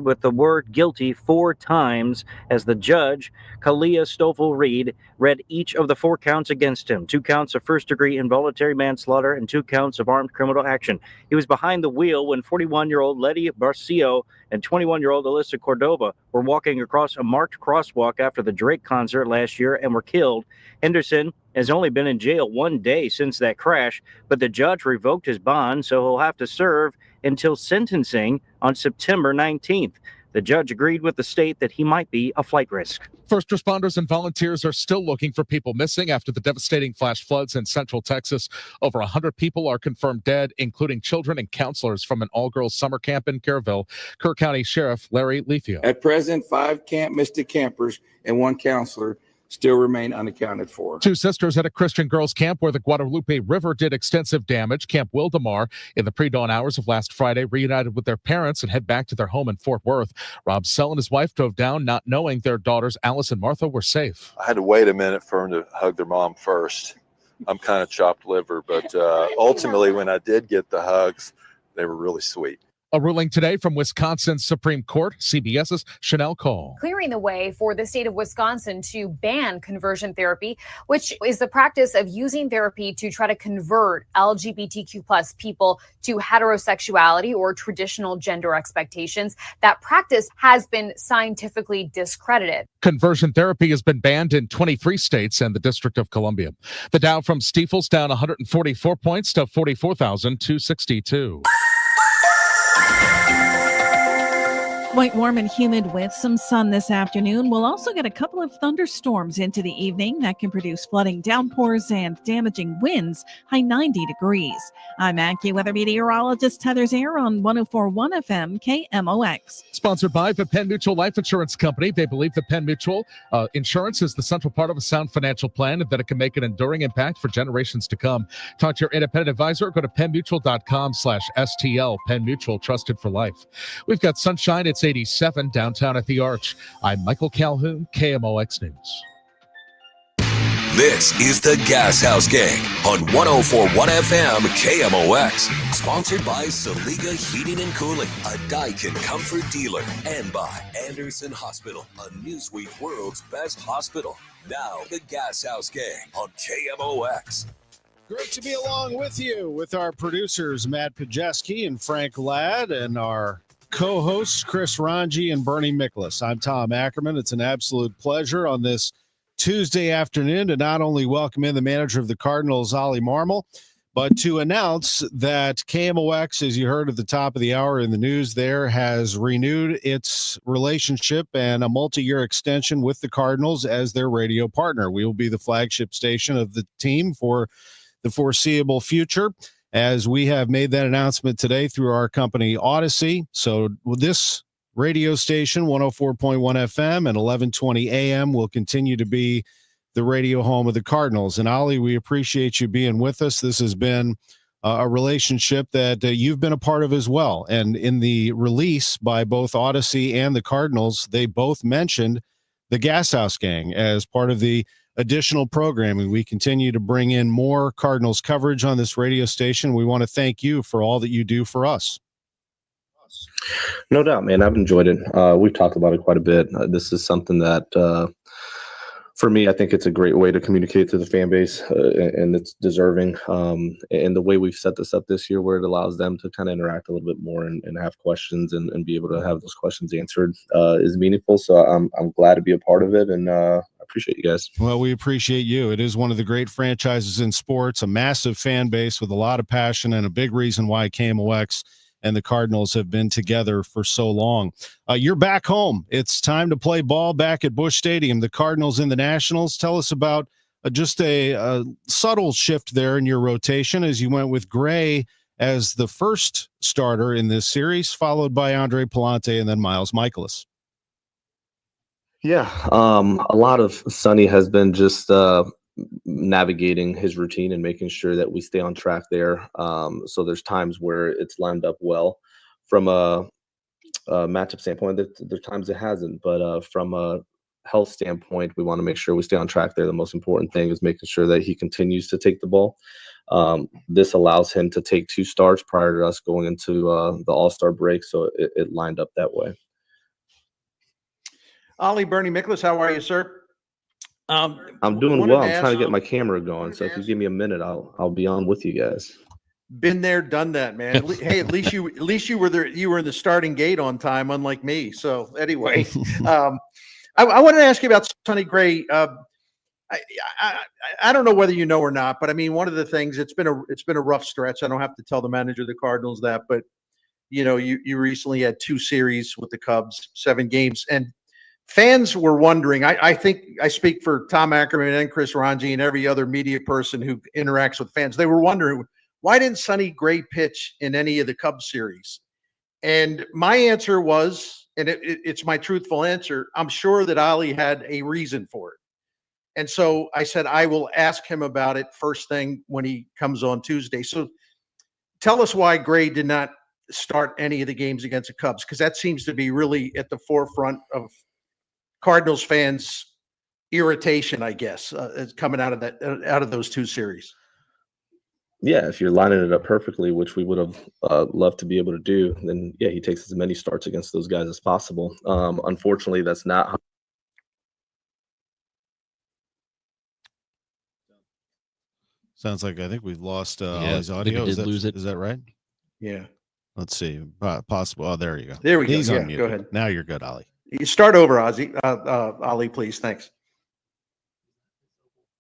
with the word guilty 4 times as the judge, Kalia Stoffel Reed, read each of the 4 counts against him: 2 counts of first degree involuntary manslaughter and 2 counts of armed criminal action. He was behind the wheel when 41-year-old Letty Barcio and 21-year-old Alyssa Cordova were walking across a marked crosswalk after the Drake concert last year and were killed. Henderson has only been in jail 1 day since that crash, but the judge revoked his bond, so he'll have to serve until sentencing on September 19th. The judge agreed with the state that he might be a flight risk. First responders and volunteers are still looking for people missing after the devastating flash floods in central Texas. Over 100 people are confirmed dead, including children and counselors from an all-girls summer camp in Kerrville. Kerr County Sheriff Larry Lefio. At present, 5 Camp Mystic campers and 1 counselor still remain unaccounted for. 2 sisters at a Christian girls camp where the Guadalupe River did extensive damage. Camp Wildemar, in the pre-dawn hours of last Friday, reunited with their parents and head back to their home in Fort Worth. Rob Sell and his wife drove down, not knowing their daughters Alice and Martha were safe. I had to wait a minute for them to hug their mom first. I'm kind of chopped liver, but ultimately when I did get the hugs, they were really sweet. A ruling today from Wisconsin's Supreme Court. CBS's Chanel Cole. Clearing the way for the state of Wisconsin to ban conversion therapy, which is the practice of using therapy to try to convert LGBTQ plus people to heterosexuality or traditional gender expectations. That practice has been scientifically discredited. Conversion therapy has been banned in 23 states and the District of Columbia. The Dow from Stifel's down 144 points to 44,262. Quite warm and humid with some sun this afternoon. We'll also get a couple of thunderstorms into the evening that can produce flooding downpours and damaging winds, high 90 degrees. I'm AccuWeather meteorologist Heather Zare on 104.1 FM KMOX. Sponsored by the Penn Mutual Life Insurance Company. They believe the Penn Mutual insurance is the central part of a sound financial plan and that it can make an enduring impact for generations to come. Talk to your independent advisor. Go to pennmutual.com/STL. Penn Mutual, trusted for life. We've got sunshine. It's 87 downtown at the Arch. I'm Michael Calhoun, KMOX News. This is the Gashouse Gang on 104.1 FM KMOX. Sponsored by Saliga Heating and Cooling, a Daikin comfort dealer. And by Anderson Hospital, a Newsweek World's Best Hospital. Now, the Gashouse Gang on KMOX. Great to be along with you with our producers, Matt Pajeski and Frank Ladd, and our co-hosts, Chris Ranji and Bernie Miklas. I'm Tom Ackerman. It's an absolute pleasure on this Tuesday afternoon to not only welcome in the manager of the Cardinals, Oli Marmol, but to announce that KMOX, as you heard at the top of the hour in the news there, has renewed its relationship and a multi-year extension with the Cardinals as their radio partner. We will be the flagship station of the team for the foreseeable future, as we have made that announcement today through our company Odyssey. So this radio station, 104.1 FM and 1120 AM, will continue to be the radio home of the Cardinals. And Oli, we appreciate you being with us. This has been a relationship that you've been a part of as well. And in the release by both Odyssey and the Cardinals, they both mentioned the Gashouse Gang as part of the additional programming. We continue to bring in more Cardinals coverage on this radio station. We want to thank you for all that you do for us. No doubt, man. I've enjoyed it. We've talked about it quite a bit. This is something that, for me, I think it's a great way to communicate to the fan base, and it's deserving. And the way we've set this up this year, where it allows them to kind of interact a little bit more and have questions and be able to have those questions answered, is meaningful. So I'm glad to be a part of it, and I appreciate you guys. Well, we appreciate you. It is one of the great franchises in sports, a massive fan base with a lot of passion, and a big reason why KMOX and the Cardinals have been together for so long. You're back home. It's time to play ball back at Busch Stadium. The Cardinals and the Nationals. Tell us about just a subtle shift there in your rotation as you went with Gray as the first starter in this series, followed by Andre Palante and then Miles Michaelis. Yeah, a lot of Sonny has been just navigating his routine and making sure that we stay on track there. So there's times where it's lined up well from a matchup standpoint. There's times it hasn't, but from a health standpoint, we want to make sure we stay on track there. The most important thing is making sure that he continues to take the ball. This allows him to take 2 starts prior to us going into the All-Star break, so it lined up that way. Oli, Bernie Miklasz, how are you, sir? I'm doing well. I'm trying to get my camera going. So if you give me a minute, I'll be on with you guys. Been there, done that, man. Hey, at least you were there. You were in the starting gate on time, unlike me. So anyway, I wanted to ask you about Sonny Gray. I don't know whether you know or not, but I mean, one of the things, it's been a rough stretch. I don't have to tell the manager of the Cardinals that, but you recently had 2 series with the Cubs, 7 games, and fans were wondering. I think I speak for Tom Ackerman and Chris Ranji and every other media person who interacts with fans. They were wondering, why didn't Sonny Gray pitch in any of the Cubs series? And my answer was, and it's my truthful answer, I'm sure that Oli had a reason for it. And so I said, I will ask him about it first thing when he comes on Tuesday. So tell us why Gray did not start any of the games against the Cubs, because that seems to be really at the forefront of Cardinals fans' irritation, I guess, coming out of those 2 series. Yeah, if you're lining it up perfectly, which we would have loved to be able to do, then yeah, he takes as many starts against those guys as possible. Unfortunately, that's not how. Sounds like I think we've lost his audio. We did lose it. Is that right? Yeah. Let's see. Possible. Oh, there you go. There we go. He's Yeah, unmuted. go ahead. Now you're good, Oli. You start over, Oli, please. Thanks.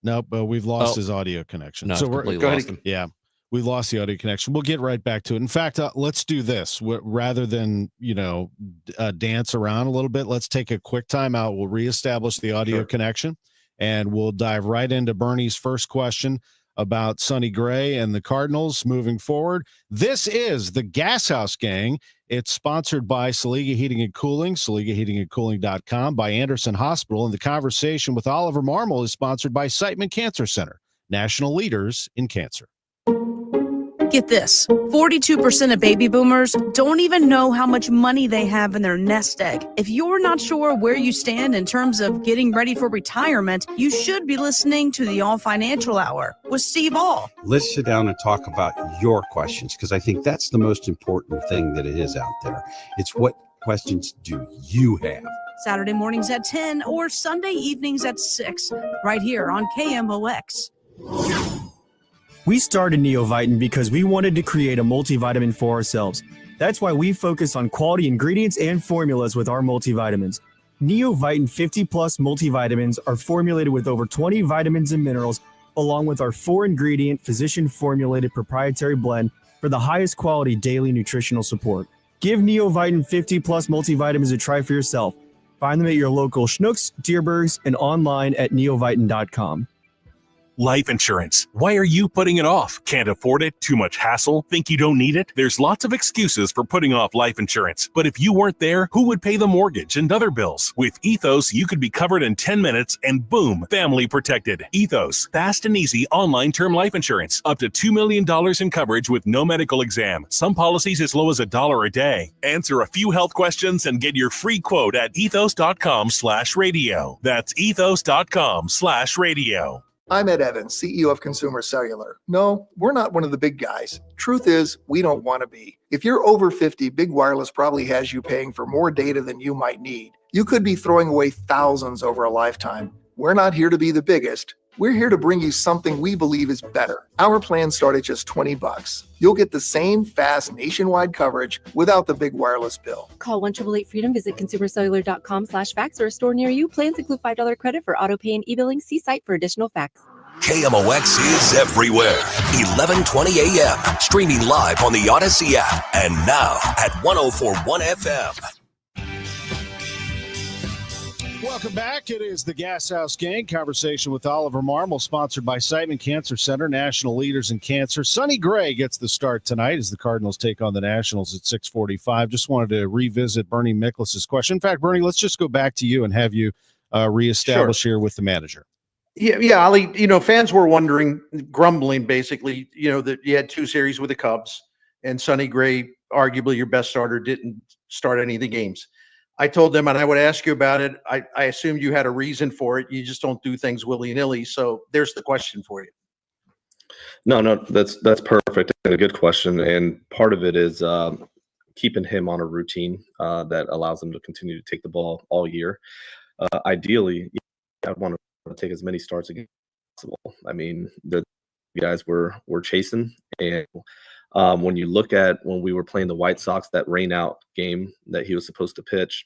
Nope, but we've lost his audio connection. No, so we're we're lost him. Yeah, we've lost the audio connection. We'll get right back to it. In fact, let's do this rather than dance around a little bit. Let's take a quick time out. We'll reestablish the audio connection, and we'll dive right into Bernie's first question about Sonny Gray and the Cardinals moving forward. This is the Gashouse Gang. It's sponsored by Saliga Heating and Cooling, SaligaHeatingandCooling.com, by Anderson Hospital. And the conversation with Oliver Marmol is sponsored by Siteman Cancer Center, national leaders in cancer. Get this, 42% of baby boomers don't even know how much money they have in their nest egg. If you're not sure where you stand in terms of getting ready for retirement, you should be listening to the All Financial Hour with Steve All. Let's sit down and talk about your questions, because I think that's the most important thing that it is out there. It's what questions do you have? Saturday mornings at 10 or Sunday evenings at 6, right here on KMOX. We started Neovitin because we wanted to create a multivitamin for ourselves. That's why we focus on quality ingredients and formulas with our multivitamins. Neovitin 50 Plus multivitamins are formulated with over 20 vitamins and minerals, along with our 4-ingredient physician-formulated proprietary blend for the highest quality daily nutritional support. Give Neovitin 50 Plus multivitamins a try for yourself. Find them at your local Schnucks, Dierbergs, and online at neovitin.com. Life insurance. Why are you putting it off? Can't afford it? Too much hassle? Think you don't need it? There's lots of excuses for putting off life insurance. But if you weren't there, who would pay the mortgage and other bills? With Ethos, you could be covered in 10 minutes and boom, family protected. Ethos, fast and easy online term life insurance. Up to $2 million in coverage with no medical exam. Some policies as low as $1 a day. Answer a few health questions and get your free quote at ethos.com/radio. That's ethos.com/radio. I'm Ed Evans, CEO of Consumer Cellular. No, we're not one of the big guys. Truth is, we don't want to be. If you're over 50, Big Wireless probably has you paying for more data than you might need. You could be throwing away thousands over a lifetime. We're not here to be the biggest. We're here to bring you something we believe is better. Our plans start at just $20. You'll get the same fast nationwide coverage without the big wireless bill. Call 1-888-FREEDOM, visit consumercellular.com/facts or a store near you. Plans include $5 credit for auto pay and e-billing. See site for additional facts. KMOX is everywhere. 1120 AM. Streaming live on the Odyssey app. And now at 104.1 FM. Welcome back. It is the Gashouse Gang. Conversation with Oliver Marmol, sponsored by Siteman Cancer Center, national leaders in cancer. Sonny Gray gets the start tonight as the Cardinals take on the Nationals at 6:45. Just wanted to revisit Bernie Miklasz' question. In fact, Bernie, let's just go back to you and have you reestablish here with the manager. Yeah, Oli, fans were wondering, grumbling basically, that you had 2 series with the Cubs and Sonny Gray, arguably your best starter, didn't start any of the games. I told them, and I would ask you about it, I assumed you had a reason for it. You just don't do things willy-nilly. So there's the question for you. No, that's perfect and a good question. And part of it is keeping him on a routine that allows him to continue to take the ball all year. ideally, I'd want to take as many starts as possible. I mean, the guys were chasing, and when you look at when we were playing the White Sox, that rain out game that he was supposed to pitch,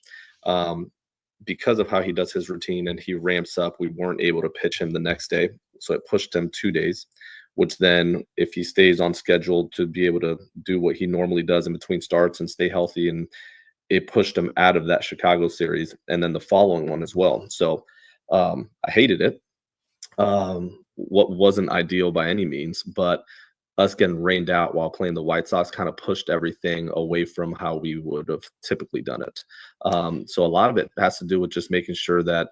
because of how he does his routine and he ramps up, we weren't able to pitch him the next day. So it pushed him 2 days, which then if he stays on schedule to be able to do what he normally does in between starts and stay healthy, and it pushed him out of that Chicago series and then the following one as well. So I hated it. What wasn't ideal by any means, but us getting rained out while playing the White Sox kind of pushed everything away from how we would have typically done it. So a lot of it has to do with just making sure that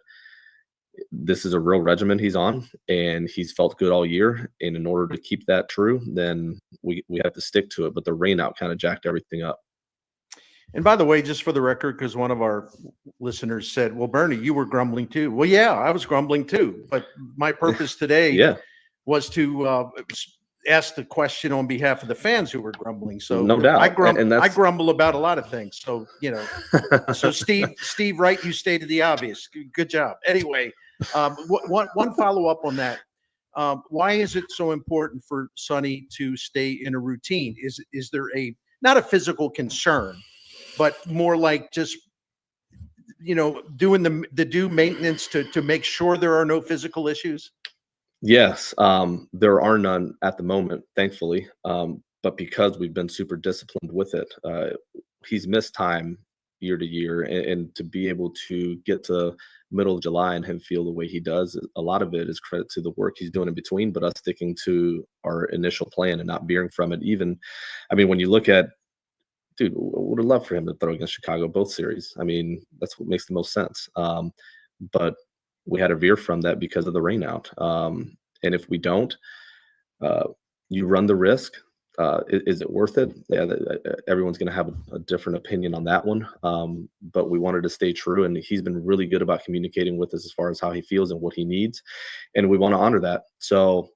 this is a real regimen he's on, and he's felt good all year. And in order to keep that true, then we have to stick to it. But the rain out kind of jacked everything up. And by the way, just for the record, because one of our listeners said, well, Bernie, you were grumbling too. Well, yeah, I was grumbling too. But my purpose today was to ask the question on behalf of the fans who were grumbling. So no doubt. I grumble about a lot of things. So, so Steve, right, you stated the obvious. Good job. Anyway, one follow-up on that. Why is it so important for Sonny to stay in a routine? Is there not a physical concern, but more like just, doing the due maintenance to make sure there are no physical issues? Yes, there are none at the moment, thankfully. But because we've been super disciplined with it, he's missed time year to year, and to be able to get to middle of July and him feel the way he does, a lot of it is credit to the work he's doing in between, but us sticking to our initial plan and not veering from it. Even, I mean, when you look at, dude, would have loved for him to throw against Chicago both series. I mean, that's what makes the most sense. But we had to veer from that because of the rain out. And if we don't, you run the risk. Is it worth it? Yeah, everyone's going to have a different opinion on that one. But we wanted to stay true, and he's been really good about communicating with us as far as how he feels and what he needs, and we want to honor that. So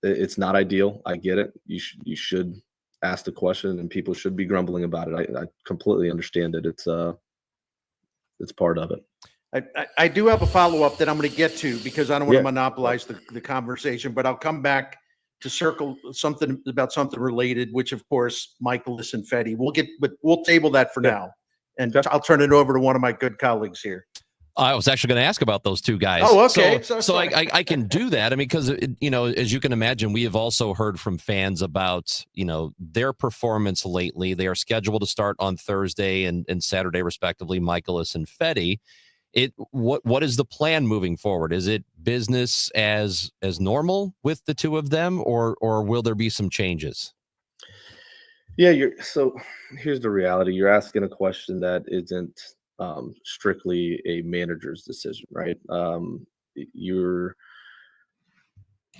it's not ideal. I get it. You should ask the question, and people should be grumbling about it. I completely understand it. It's part of it. I do have a follow-up that I'm going to get to because I don't want to monopolize the conversation, but I'll come back to circle something about something related, which of course, Michaelis and Fetty. We'll table that for now, and I'll turn it over to one of my good colleagues here. I was actually going to ask about those two guys. Oh, okay. So I can do that. I mean, because, as you can imagine, we have also heard from fans about, their performance lately. They are scheduled to start on Thursday and Saturday, respectively, Michaelis and Fetty. What is the plan moving forward? Is it business as normal with the two of them, or will there be some changes? Yeah, so here's the reality. You're asking a question that isn't strictly a manager's decision, right?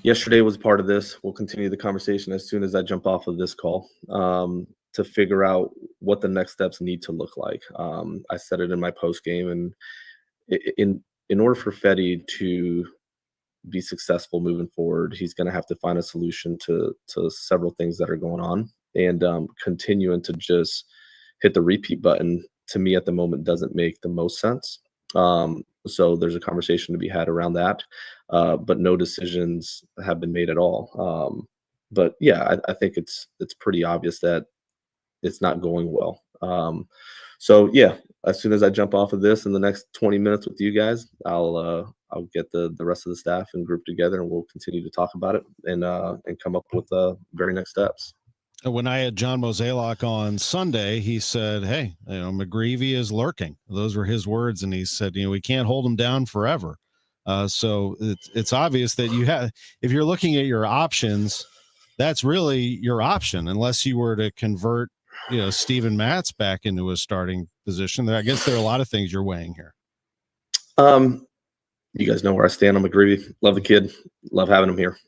Yesterday was part of this. We'll continue the conversation as soon as I jump off of this call to figure out what the next steps need to look like. I said it in my post game, and in order for Fetty to be successful moving forward, he's going to have to find a solution to several things that are going on, and continuing to just hit the repeat button, to me at the moment, doesn't make the most sense. So there's a conversation to be had around that, but no decisions have been made at all. But yeah, I think it's pretty obvious that it's not going well. So yeah, as soon as I jump off of this in the next 20 minutes with you guys, I'll get the rest of the staff and group together, and we'll continue to talk about it and come up with the very next steps. When I had John Mozeliak on Sunday, he said, hey, McGreevy is lurking. Those were his words. And he said, we can't hold him down forever. So it's obvious that if you're looking at your options, that's really your option, unless you were to convert, Steven Matz back into a starting position. I guess there are a lot of things you're weighing here. You guys know where I stand on McGreevy. Love the kid. Love having him here.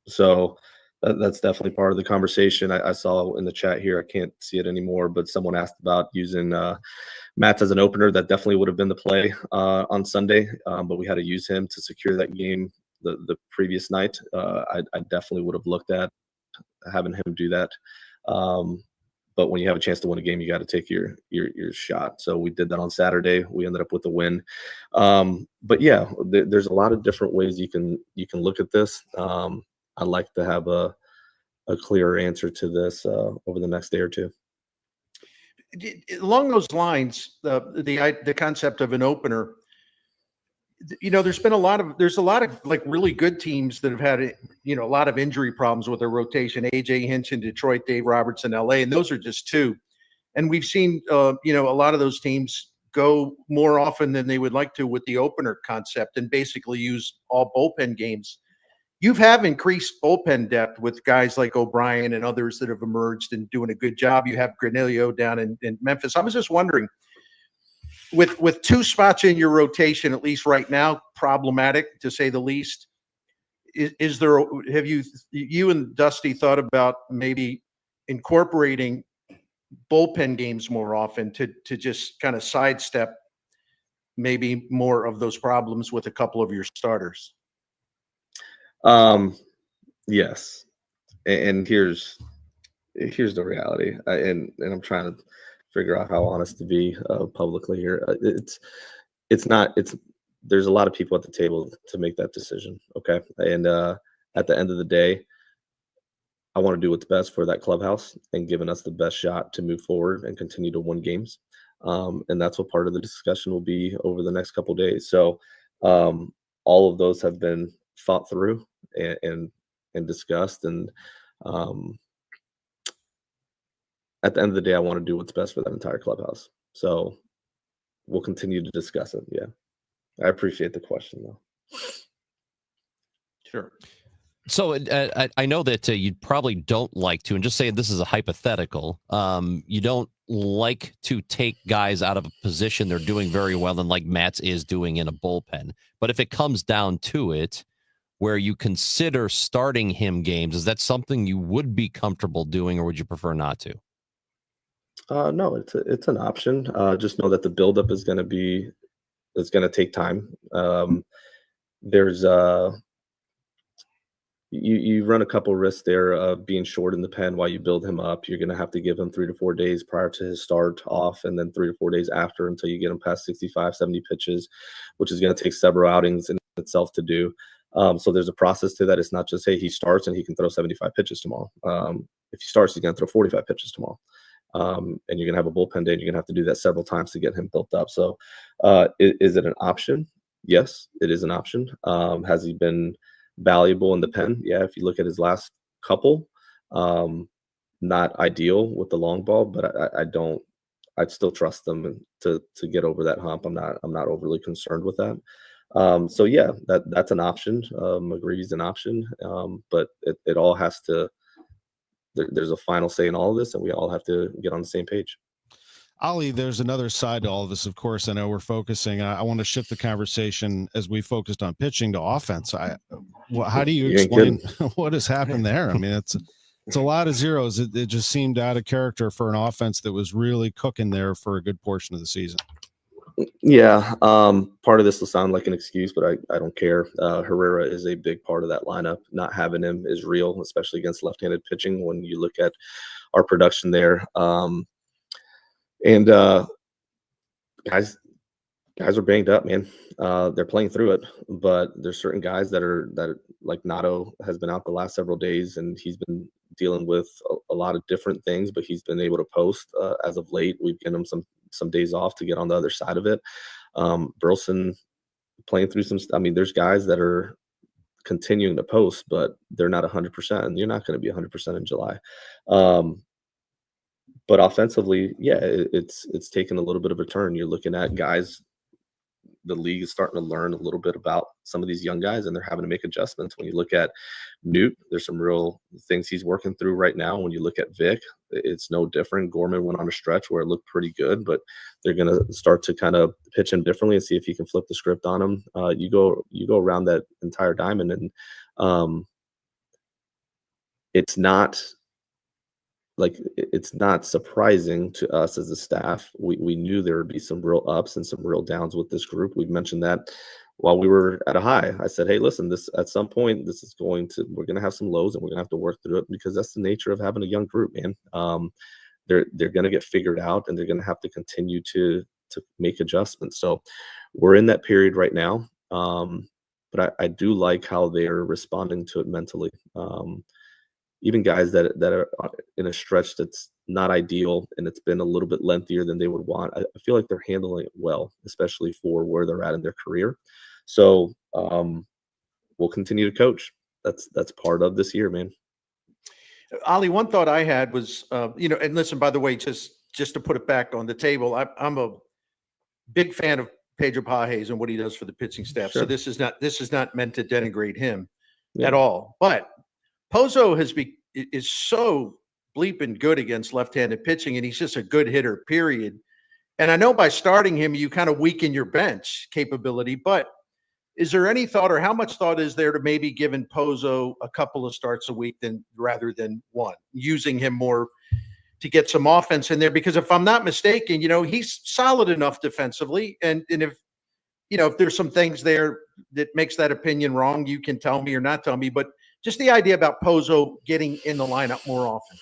So that's definitely part of the conversation. I saw in the chat here, I can't see it anymore, but someone asked about using Matz as an opener. That definitely would have been the play on Sunday, but we had to use him to secure that game the previous night. I definitely would have looked at having him do that. but when you have a chance to win a game, you got to take your shot. So we did that on Saturday. We ended up with a win. But yeah, there's a lot of different ways you can look at this. I'd like to have a clearer answer to this over the next day or two. Along those lines, the concept of an opener, there's a lot of like really good teams that have had, a lot of injury problems with their rotation. AJ Hinch in Detroit, Dave Roberts in LA, and those are just two. And we've seen, a lot of those teams go more often than they would like to with the opener concept and basically use all bullpen games. You have increased bullpen depth with guys like O'Brien and others that have emerged and doing a good job. You have Granillo down in Memphis. I was just wondering, with two spots in your rotation, at least right now, problematic to say the least, have you and Dusty thought about maybe incorporating bullpen games more often to just kind of sidestep maybe more of those problems with a couple of your starters? Yes. And here's the reality. And I'm trying to figure out how honest to be publicly here. There's a lot of people at the table to make that decision. Okay. And at the end of the day, I want to do what's best for that clubhouse and giving us the best shot to move forward and continue to win games. And that's what part of the discussion will be over the next couple of days. So all of those have been thought through and discussed. And at the end of the day, I want to do what's best for that entire clubhouse. So we'll continue to discuss it. Yeah. I appreciate the question, though. Sure. So I know that you probably don't like to, and just saying this is a hypothetical, you don't like to take guys out of a position they're doing very well and like Matt's is doing in a bullpen. But if it comes down to it, where you consider starting him games, is that something you would be comfortable doing, or would you prefer not to? No, it's an option. Just know that the buildup is going to take time. There's you run a couple risks there of being short in the pen while you build him up. You're going to have to give him 3 to 4 days prior to his start off, and then 3 to 4 days after until you get him past 65, 70 pitches, which is going to take several outings in itself to do. So there's a process to that. It's not just, hey, he starts and he can throw 75 pitches tomorrow. If he starts, he's going to throw 45 pitches tomorrow. And you're going to have a bullpen day, and you're going to have to do that several times to get him built up. So is it an option? Yes, it is an option. Has he been valuable in the pen? Yeah, if you look at his last couple, not ideal with the long ball, but I'd still trust them to get over that hump. I'm not overly concerned with that. So yeah, that's an option. McGreevy's an option. But it all has to, there's a final say in all of this, and we all have to get on the same page. Oli, there's another side to all of this. Of course, I know we're focusing. I want to shift the conversation as we focused on pitching to offense. How do you explain what has happened there? I mean, it's a lot of zeros. It just seemed out of character for an offense that was really cooking there for a good portion of the season. Yeah, part of this will sound like an excuse, but I don't care. Herrera is a big part of that lineup. Not having him is real, especially against left-handed pitching when you look at our production there. And guys are banged up, man. They're playing through it, but there's certain guys that are like Nato has been out the last several days, and he's been dealing with a lot of different things, but he's been able to post as of late. We've given him some days off to get on the other side of it. Burleson playing through some. I mean, there's guys that are continuing to post, but they're not 100%, and you're not going to be 100% in July. But offensively, yeah, it's taken a little bit of a turn. You're looking at guys, the league is starting to learn a little bit about some of these young guys, and they're having to make adjustments. When you look at Newt, there's some real things he's working through right now. When you look at Vic, it's no different. Gorman went on a stretch where it looked pretty good, but they're going to start to kind of pitch him differently and see if he can flip the script on him. You go around that entire diamond, and it's not surprising to us as a staff. We knew there would be some real ups and some real downs with this group. We've mentioned that while we were at a high. I said, hey, listen, this at some point we're going to have some lows, and we're going to have to work through it, because that's the nature of having a young group, man. they're going to get figured out, and they're going to have to continue to make adjustments. So we're in that period right now. But I do like how they're responding to it mentally. Even guys that are in a stretch that's not ideal and it's been a little bit lengthier than they would want, I feel like they're handling it well, especially for where they're at in their career. So we'll continue to coach. That's part of this year, man. Oli, one thought I had was, and listen, by the way, just to put it back on the table, I'm a big fan of Pedro Pages and what he does for the pitching staff. Sure. So this is not meant to denigrate him at all. But Pozo is so bleeping good against left-handed pitching, and he's just a good hitter, period. And I know by starting him, you kind of weaken your bench capability, but is there any thought, or how much thought is there to maybe giving Pozo a couple of starts a week rather than one, using him more to get some offense in there? Because if I'm not mistaken, he's solid enough defensively. And if there's some things there that makes that opinion wrong, you can tell me or not tell me. But just the idea about Pozo getting in the lineup more often.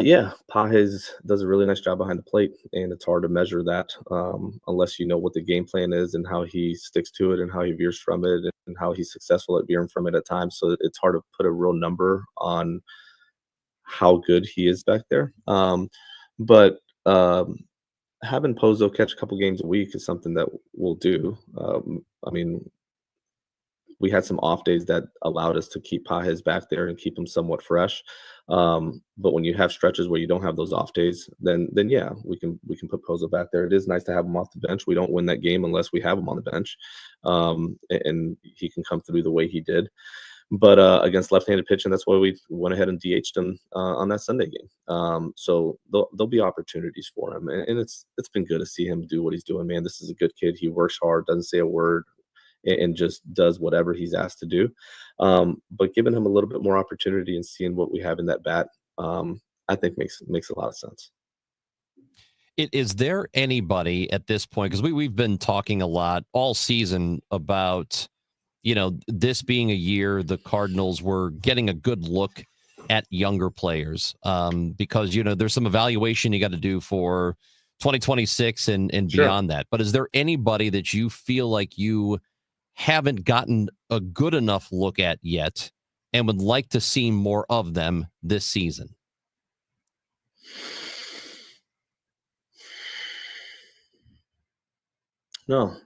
Yeah, Pages does a really nice job behind the plate, and it's hard to measure that unless you know what the game plan is and how he sticks to it and how he veers from it and how he's successful at veering from it at times. So it's hard to put a real number on how good he is back there. But having Pozo catch a couple games a week is something that we'll do. We had some off days that allowed us to keep Pages back there and keep him somewhat fresh. But when you have stretches where you don't have those off days, then yeah, we can put Pozo back there. It is nice to have him off the bench. We don't win that game unless we have him on the bench, and he can come through the way he did. But against left-handed pitching, that's why we went ahead and DH'd him on that Sunday game. So there'll be opportunities for him, and it's been good to see him do what he's doing. Man, this is a good kid. He works hard, doesn't say a word, and just does whatever he's asked to do. But giving him a little bit more opportunity and seeing what we have in that bat, I think makes a lot of sense. Is there anybody at this point, because we've been talking a lot all season about, this being a year the Cardinals were getting a good look at younger players, because, there's some evaluation you got to do for 2026 and Sure. beyond that. But is there anybody that you feel like you haven't gotten a good enough look at yet and would like to see more of them this season? No,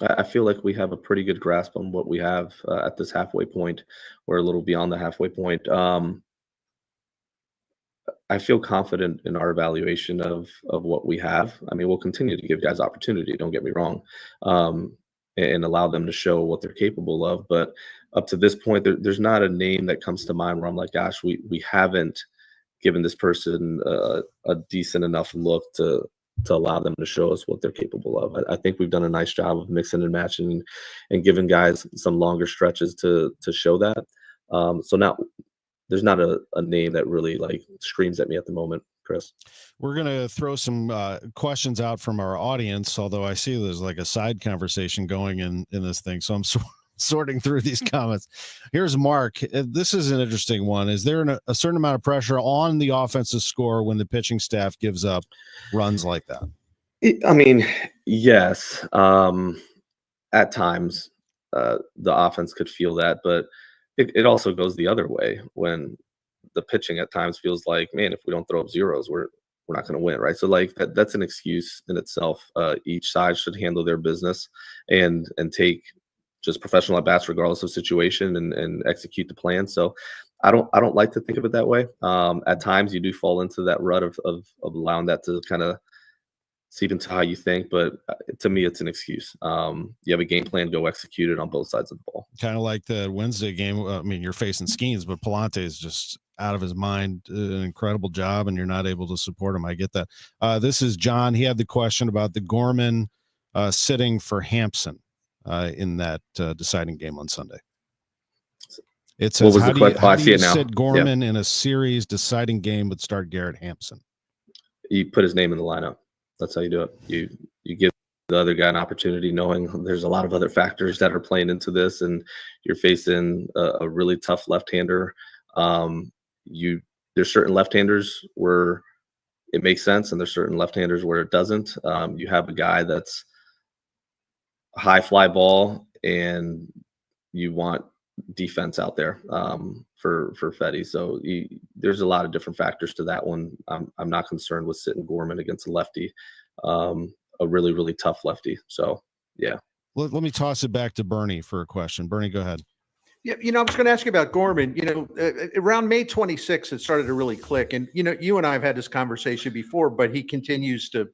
I feel like we have a pretty good grasp on what we have at this halfway point. We're a little beyond the halfway point. I feel confident in our evaluation of what we have. I mean, we'll continue to give guys opportunity, don't get me wrong, and allow them to show what they're capable of. But up to this point, there's not a name that comes to mind where I'm like, gosh, we haven't given this person a decent enough look to allow them to show us what they're capable of. I think we've done a nice job of mixing and matching and giving guys some longer stretches to show that. So now there's not a name that really screams at me at the moment, Chris. We're going to throw some questions out from our audience, although I see there's like a side conversation going in this thing. So I'm sorting through these comments. Here's Mark. This is an interesting one. Is there a certain amount of pressure on the offensive score when the pitching staff gives up runs like that? I mean, yes. At times, the offense could feel that, but it also goes the other way when the pitching at times feels like, man, if we don't throw up zeros, we're not going to win, right? So that's an excuse in itself. Each side should handle their business and take just professional at bats regardless of situation and execute the plan. So I don't like to think of it that way. At times you do fall into that rut of allowing that to kind of seep into how you think, but to me it's an excuse. You have a game plan, go execute it on both sides of the ball. Kind of like the Wednesday game. I mean, you're facing Skeens, but Palante is just out of his mind. An incredible job, and you're not able to support him. I get that. This is John. He had the question about the Gorman sitting for Hampson in that deciding game on Sunday. It says, how do you sit Gorman in a series deciding game but start Garrett Hampson? You put his name in the lineup. That's how you do it. You give the other guy an opportunity, knowing there's a lot of other factors that are playing into this, and you're facing a really tough left-hander. There's certain left-handers where it makes sense, and there's certain left-handers where it doesn't. You have a guy that's high fly ball, and you want defense out there for Fetty. So there's a lot of different factors to that one. I'm not concerned with sitting Gorman against a lefty, a really, really tough lefty. So, yeah. Let me toss it back to Bernie for a question. Bernie, go ahead. Yeah, I was going to ask you about Gorman. Around May 26th, it started to really click. And, you and I have had this conversation before, but he continues to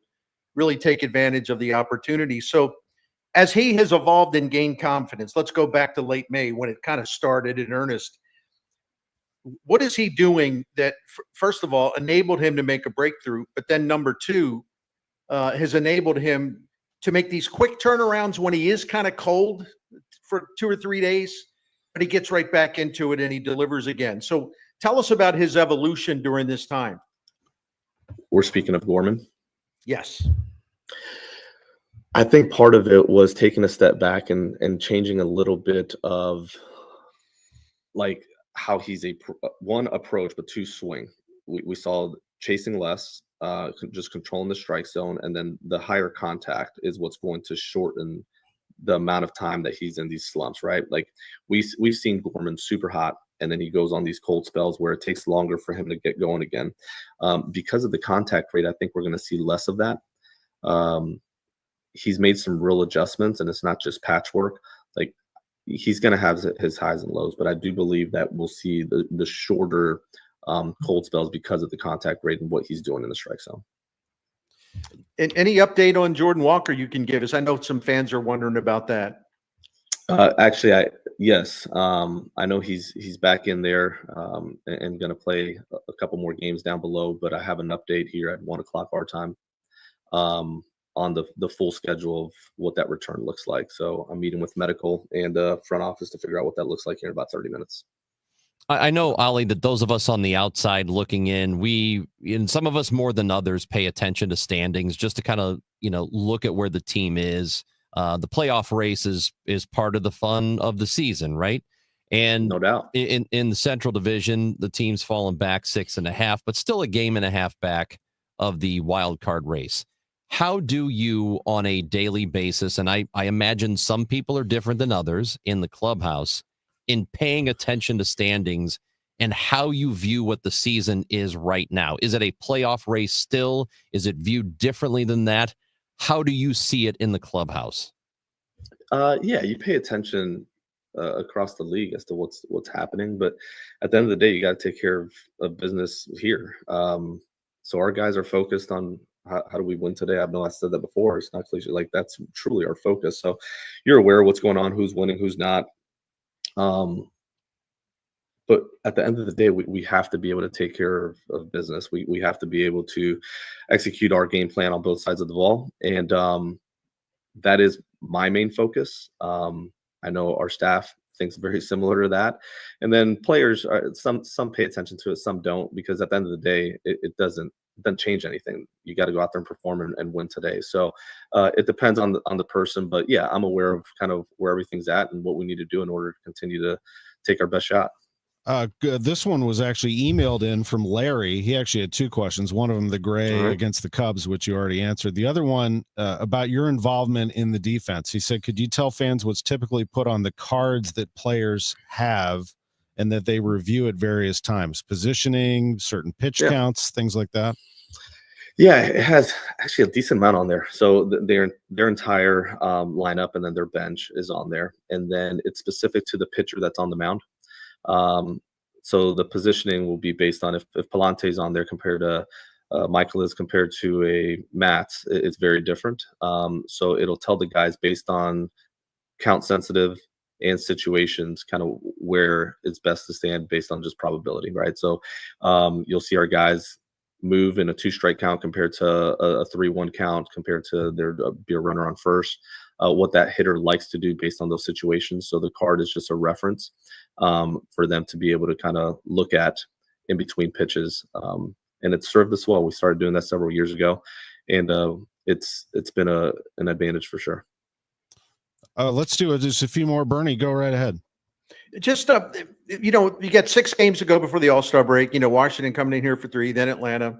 really take advantage of the opportunity. So as he has evolved and gained confidence, let's go back to late May when it kind of started in earnest. What is he doing that, first of all, enabled him to make a breakthrough, but then number two, has enabled him to make these quick turnarounds when he is kind of cold for 2 or 3 days, but he gets right back into it and he delivers again. So tell us about his evolution during this time. We're speaking of Gorman. Yes. I think part of it was taking a step back and changing a little bit of like how he's one approach, but two swing. We saw chasing less, just controlling the strike zone, and then the higher contact is what's going to shorten the amount of time that he's in these slumps, right? Like we've seen Gorman super hot, and then he goes on these cold spells where it takes longer for him to get going again. Because of the contact rate, I think we're going to see less of that. He's made some real adjustments, and it's not just patchwork. Like he's going to have his highs and lows, but I do believe that we'll see the shorter cold spells because of the contact rate and what he's doing in the strike zone. And any update on Jordan Walker you can give us? I know some fans are wondering about that. Actually, yes. I know he's back in there and going to play a couple more games down below, but I have an update here at 1:00 our time on the full schedule of what that return looks like. So I'm meeting with medical and front office to figure out what that looks like here in about 30 minutes. I know, Oli, that those of us on the outside looking in, and some of us more than others, pay attention to standings just to kind of, look at where the team is. The playoff race is part of the fun of the season, right? And no doubt in the Central Division, the team's fallen back 6.5, but still a 1.5 games back of the wild card race. How do you, on a daily basis, and I imagine some people are different than others in the clubhouse, in paying attention to standings and how you view what the season is right now? Is it a playoff race still? Is it viewed differently than that? How do you see it in the clubhouse? Yeah, you pay attention across the league as to what's happening, but at the end of the day, you got to take care of business here. So our guys are focused on how do we win today? I know I said that before. It's not cliche. Like that's truly our focus. So you're aware of what's going on, who's winning, who's not. But at the end of the day, we have to be able to take care of business. We have to be able to execute our game plan on both sides of the ball. And that is my main focus. I know our staff thinks very similar to that. And then players, some pay attention to it, some don't, because at the end of the day, it doesn't change anything. You got to go out there and perform and win today. So it depends on the person. But yeah, I'm aware of kind of where everything's at and what we need to do in order to continue to take our best shot. This one was actually emailed in from Larry. He actually had two questions. One of them, the gray against the Cubs, which you already answered. The other one about your involvement in the defense. He said, could you tell fans what's typically put on the cards that players have and that they review at various times? Positioning, certain pitch counts, things like that. Yeah, it has actually a decent amount on there. So their entire lineup and then their bench is on there. And then it's specific to the pitcher that's on the mound. So the positioning will be based on if Palante's on there compared to Michael is compared to a Matt's, it's very different. So it'll tell the guys based on count sensitive and situations kind of where it's best to stand based on just probability, right? So you'll see our guys move in a 2-strike count compared to a 3-1 count compared to there be a runner on first, what that hitter likes to do based on those situations. So the card is just a reference for them to be able to kind of look at in between pitches. And it's served us well. We started doing that several years ago, and it's been an advantage for sure. Let's do it. Just a few more. Bernie, go right ahead. Just, you got 6 games to go before the All-Star break. Washington coming in here for 3, then Atlanta.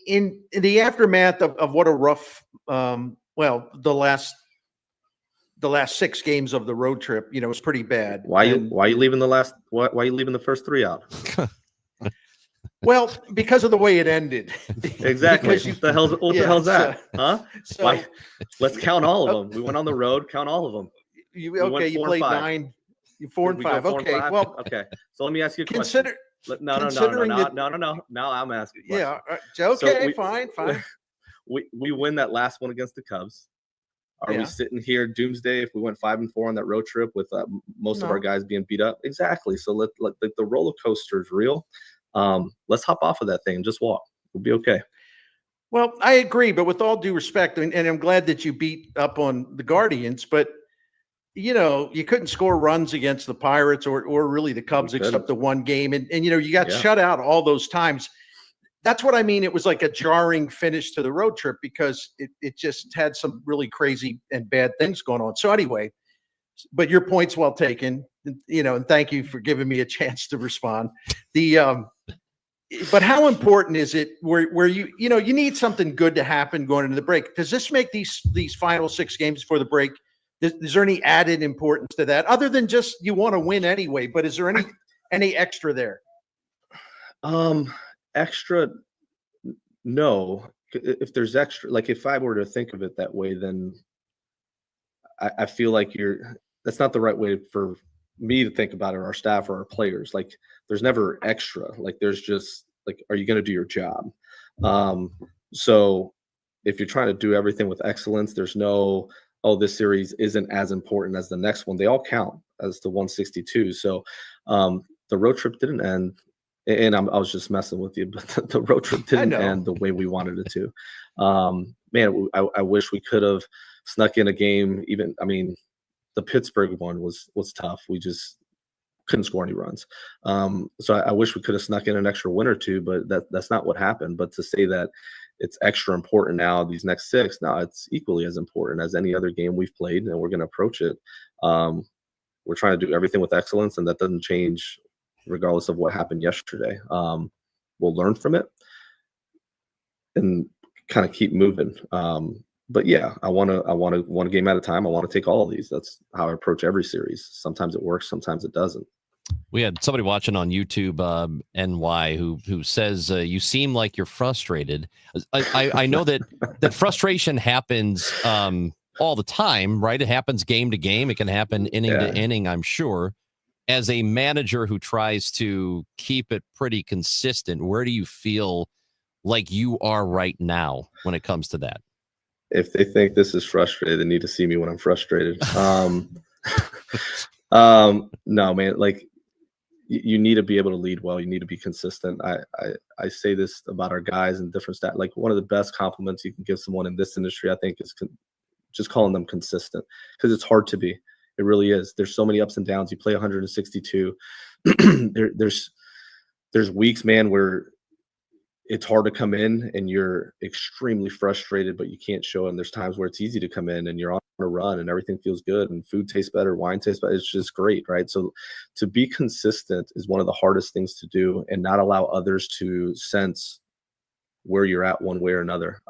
in the aftermath of what a rough, the last 6 games of the road trip, was pretty bad. Why you leaving why are you leaving the first 3 out? Well, because of the way it ended. Exactly. What the hell's that? Huh? So Why? Let's count all of them. We went on the road. Count all of them. You played 9. You 4 and 5. Okay. Well, okay. So let me ask you a question. No. Now I'm asking. Yeah. Okay. Fine. We win that last one against the Cubs. Are we sitting here doomsday if we went 5 and 4 on that road trip with most of our guys being beat up? Exactly. So let the roller coaster is real. Let's hop off of that thing and just walk. We'll be okay. Well, I agree, but with all due respect, and I'm glad that you beat up on the Guardians, but you couldn't score runs against the Pirates or really the Cubs except the one game, and you got shut out all those times. That's what I mean. It was like a jarring finish to the road trip because it just had some really crazy and bad things going on. So anyway, but your point's well taken, and thank you for giving me a chance to respond. But how important is it where you need something good to happen going into the break? Does this make these final 6 games before the break? Is there any added importance to that other than just you want to win anyway? But is there any extra there? Extra, no. If there's extra, like if I were to think of it that way, then I feel like that's not the right way for me to think about it, or our staff or our players. Like there's never extra. Like there's just like, are you going to do your job? So if you're trying to do everything with excellence, there's no, this series isn't as important as the next one. They all count as the 162. So the road trip didn't end. And I was just messing with you, but the road trip didn't end the way we wanted it to. Man, I wish we could have snuck in a game. The Pittsburgh one was tough. We just couldn't score any runs. So I wish we could have snuck in an extra win or two, but that's not what happened. But to say that it's extra important now, these next 6, now it's equally as important as any other game we've played, and we're going to approach it. We're trying to do everything with excellence, and that doesn't change regardless of what happened yesterday. We'll learn from it and kind of keep moving. But yeah, I want to one game at a time. I want to take all of these. That's how I approach every series. Sometimes it works, sometimes it doesn't. We had somebody watching on YouTube, NY, who says you seem like you're frustrated. I know that frustration happens all the time, right? It happens game to game. It can happen inning to inning, I'm sure. As a manager who tries to keep it pretty consistent, where do you feel like you are right now when it comes to that? If they think this is frustrated, they need to see me when I'm frustrated. No, man, like you need to be able to lead well. You need to be consistent. I say this about our guys and different stats. Like one of the best compliments you can give someone in this industry, I think, is just calling them consistent, because it's hard to be. It really is. There's so many ups and downs. You play 162. There's weeks, man, where it's hard to come in and you're extremely frustrated, but you can't show it. And there's times where it's easy to come in and you're on a run and everything feels good and food tastes better, wine tastes better. It's just great, right? So to be consistent is one of the hardest things to do, and not allow others to sense where you're at one way or another.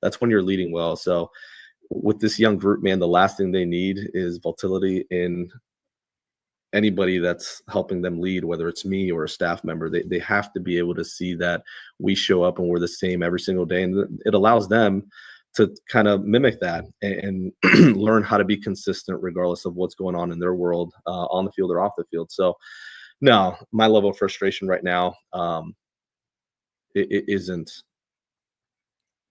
That's when you're leading well. So with this young group, man, the last thing they need is volatility in anybody that's helping them lead, whether it's me or a staff member. They have to be able to see that we show up and we're the same every single day. And it allows them to kind of mimic that and learn how to be consistent regardless of what's going on in their world, on the field or off the field. So no, my level of frustration right now, it isn't.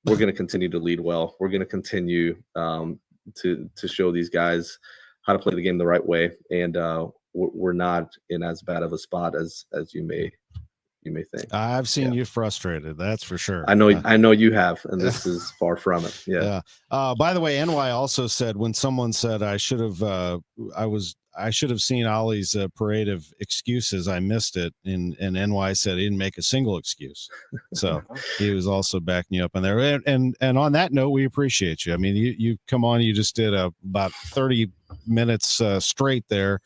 We're going to continue to lead well. We're going to continue to show these guys how to play the game the right way, and we're not in as bad of a spot as you may think. I've seen you frustrated, that's for sure. I know you have, and this is far from it. Yeah. By the way, NY also said, when someone said I should have seen Oli's parade of excuses, I missed it. And NY said he didn't make a single excuse. So he was also backing you up in there. And on that note, we appreciate you. I mean, you come on, you just did about 30 minutes straight there,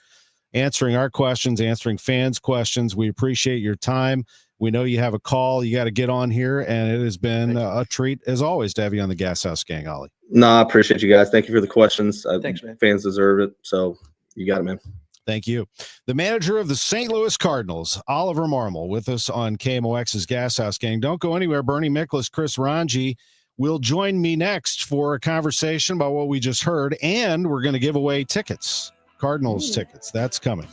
answering our questions, answering fans' questions. We appreciate your time. We know you have a call. You got to get on here, and it has been a treat, as always, to have you on the Gashouse Gang, Oli. No, I appreciate you guys. Thank you for the questions. Thanks, man. Fans deserve it, so you got it, man. Thank you. The manager of the St. Louis Cardinals, Oliver Marmol, with us on KMOX's Gashouse Gang. Don't go anywhere. Bernie Miklasz, Chris Ranji will join me next for a conversation about what we just heard, and we're going to give away tickets, Cardinals tickets. That's coming.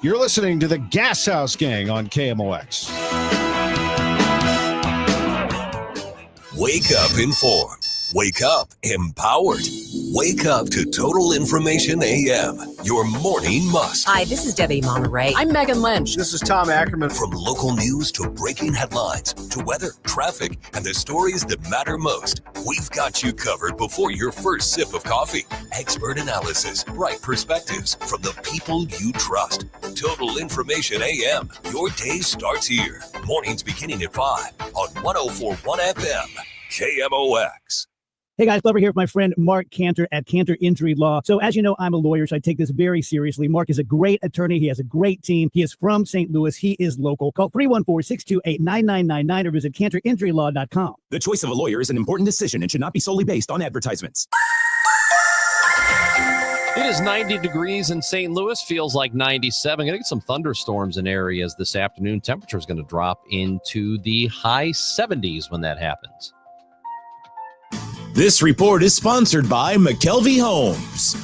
You're listening to the Gashouse Gang on KMOX. Wake up informed. Wake up empowered. Wake up to Total Information AM, your morning must. Hi, this is Debbie Monterey. I'm Megan Lynch. This is Tom Ackerman. From local news to breaking headlines to weather, traffic, and the stories that matter most, we've got you covered before your first sip of coffee. Expert analysis, bright perspectives from the people you trust. Total Information AM. Your day starts here. Mornings beginning at 5 on 104.1 FM. KMOX. Hey guys, Glover here with my friend Mark Cantor at Cantor Injury Law. So as you know, I'm a lawyer, so I take this very seriously. Mark is a great attorney. He has a great team. He is from St. Louis. He is local. Call 314-628-9999 or visit cantorinjurylaw.com. The choice of a lawyer is an important decision and should not be solely based on advertisements. It is 90 degrees in St. Louis. Feels like 97. Going to get some thunderstorms in areas this afternoon. Temperature is going to drop into the high 70s when that happens. This report is sponsored by McKelvey Homes.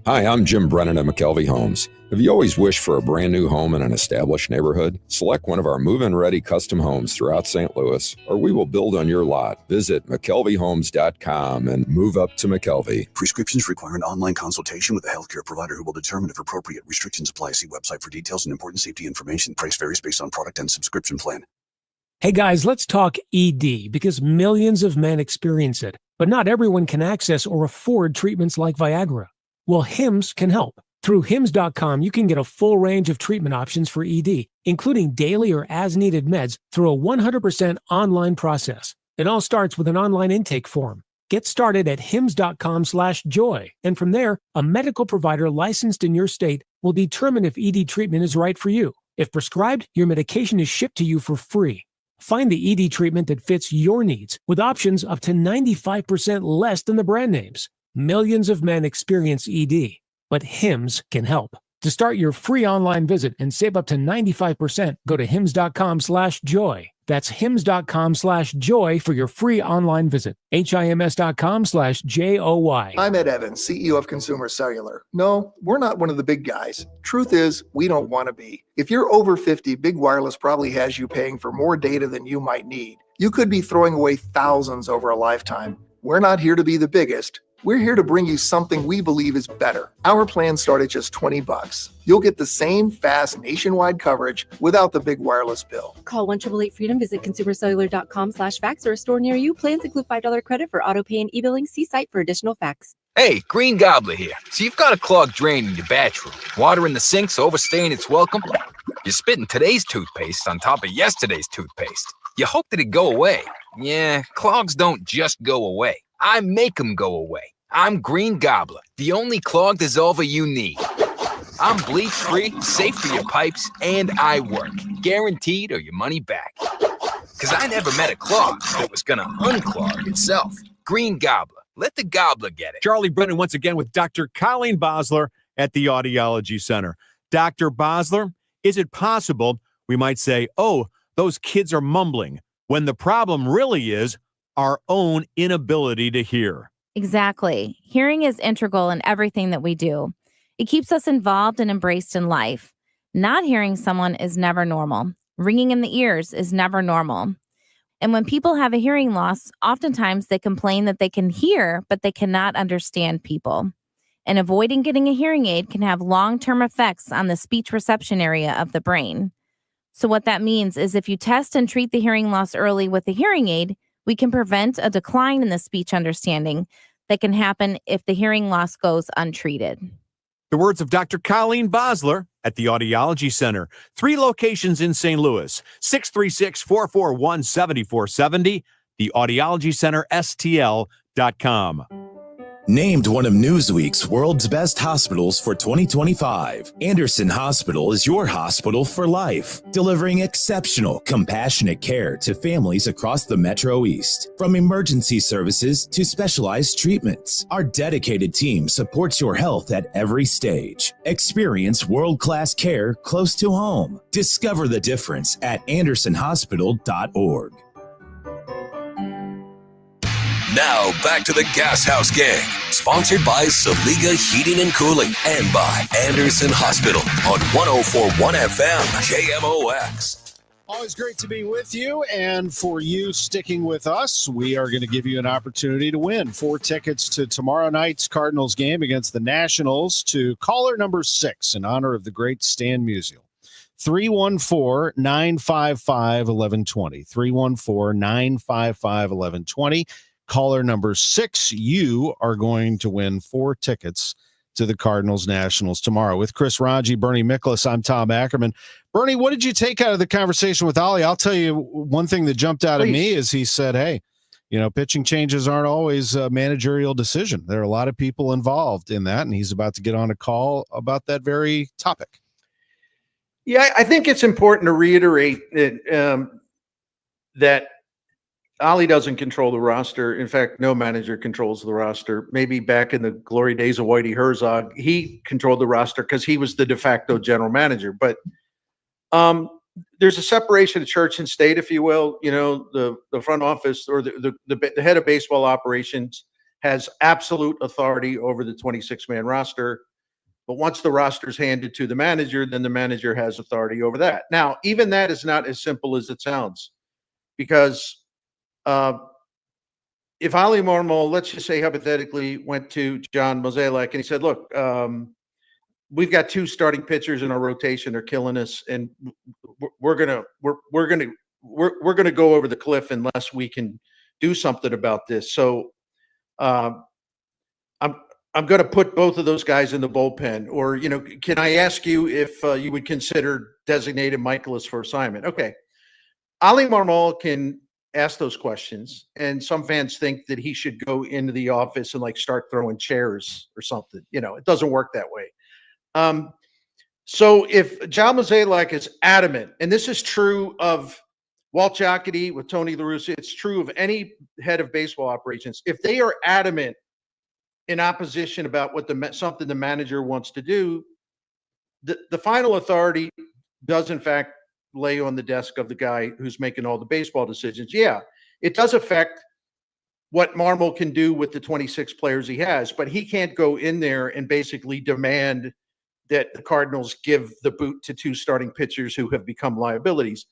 Hi, I'm Jim Brennan at McKelvey Homes. Have you always wished for a brand new home in an established neighborhood? Select one of our move-in ready custom homes throughout St. Louis, or we will build on your lot. Visit McKelveyhomes.com and move up to McKelvey. Prescriptions require an online consultation with a healthcare provider who will determine if appropriate. Restrictions apply. See website for details and important safety information. Price varies based on product and subscription plan. Hey guys, let's talk ED because millions of men experience it, but not everyone can access or afford treatments like Viagra. Well, Hims can help. Through Hims.com, you can get a full range of treatment options for ED, including daily or as-needed meds through a 100% online process. It all starts with an online intake form. Get started at Hims.com/joy, and from there, a medical provider licensed in your state will determine if ED treatment is right for you. If prescribed, your medication is shipped to you for free. Find the ED treatment that fits your needs with options up to 95% less than the brand names. Millions of men experience ED, but Hims can help. To start your free online visit and save up to 95%, go to Hims.com/joy. That's Hims.com/joy for your free online visit. HIMS.com/JOY. I'm Ed Evans, CEO of Consumer Cellular. No, we're not one of the big guys. Truth is, we don't want to be. If you're over 50, Big Wireless probably has you paying for more data than you might need. You could be throwing away thousands over a lifetime. We're not here to be the biggest. We're here to bring you something we believe is better. Our plans start at just $20. You'll get the same fast nationwide coverage without the big wireless bill. Call 1-888-FREEDOM, visit consumercellular.com/fax or a store near you. Plans include $5 credit for auto pay and e-billing. See site for additional facts. Hey, Green Gobbler here. So you've got a clogged drain in your bathroom. Water in the sink's overstaying its welcome. You're spitting today's toothpaste on top of yesterday's toothpaste. You hope that it go away. Yeah, clogs don't just go away. I make them go away. I'm Green Gobbler, the only clog dissolver you need. I'm bleach-free, safe for your pipes, and I work. Guaranteed or your money back. Because I never met a clog that was going to unclog itself. Green Gobbler. Let the gobbler get it. Charlie Brennan once again with Dr. Colleen Bosler at the Audiology Center. Dr. Bosler, is it possible we might say, oh, those kids are mumbling, when the problem really is our own inability to hear? Exactly. Hearing is integral in everything that we do. It keeps us involved and embraced in life. Not hearing someone is never normal. Ringing in the ears is never normal. And when people have a hearing loss, oftentimes they complain that they can hear, but they cannot understand people. And avoiding getting a hearing aid can have long-term effects on the speech reception area of the brain. So what that means is if you test and treat the hearing loss early with a hearing aid, we can prevent a decline in the speech understanding that can happen if the hearing loss goes untreated. The words of Dr. Colleen Bosler at the Audiology Center. 3 locations in St. Louis, 636-441-7470, the Audiology Center, STL.com. Named one of Newsweek's world's best hospitals for 2025, Anderson Hospital is your hospital for life, delivering exceptional, compassionate care to families across the Metro East. From emergency services to specialized treatments, our dedicated team supports your health at every stage. Experience world-class care close to home. Discover the difference at andersonhospital.org. Now back to the Gashouse Gang, sponsored by Saliga Heating and Cooling and by Anderson Hospital on 104.1 FM KMOX. Always great to be with you, and for you sticking with us, we are going to give you an opportunity to win 4 tickets to tomorrow night's Cardinals game against the Nationals to caller number 6 in honor of the great Stan Musial. 314-955-1120. 314-955-1120. Caller number 6, you are going to win 4 tickets to the Cardinals Nationals tomorrow. With Chris Ranji, Bernie Miklasz, I'm Tom Ackerman. Bernie, what did you take out of the conversation with Oli? I'll tell you one thing that jumped out at me is he said, hey, pitching changes aren't always a managerial decision. There are a lot of people involved in that, and he's about to get on a call about that very topic. Yeah, I think it's important to reiterate that Oli doesn't control the roster. In fact, no manager controls the roster. Maybe back in the glory days of Whitey Herzog, he controlled the roster because he was the de facto general manager. But there's a separation of church and state, if you will. The front office or the head of baseball operations has absolute authority over the 26-man roster. But once the roster is handed to the manager, then the manager has authority over that. Now, even that is not as simple as it sounds, because if Oli Marmol, let's just say hypothetically, went to John Mozeliak and he said, look, we've got 2 starting pitchers in our rotation. They're killing us, and we're gonna go over the cliff unless we can do something about this. So I'm going to put both of those guys in the bullpen. Or, can I ask you if you would consider designated Michaelis for assignment? Okay. Oli Marmol can ask those questions, and some fans think that he should go into the office and start throwing chairs or something. It doesn't work that way. So if John Mozeliak is adamant, and this is true of Walt Jocketty with Tony La Russa, it's true of any head of baseball operations. If they are adamant in opposition about what something the manager wants to do, the final authority does in fact lay on the desk of the guy who's making all the baseball decisions. Yeah, it does affect what Marmol can do with the 26 players he has, but he can't go in there and basically demand that the Cardinals give the boot to 2 starting pitchers who have become liabilities.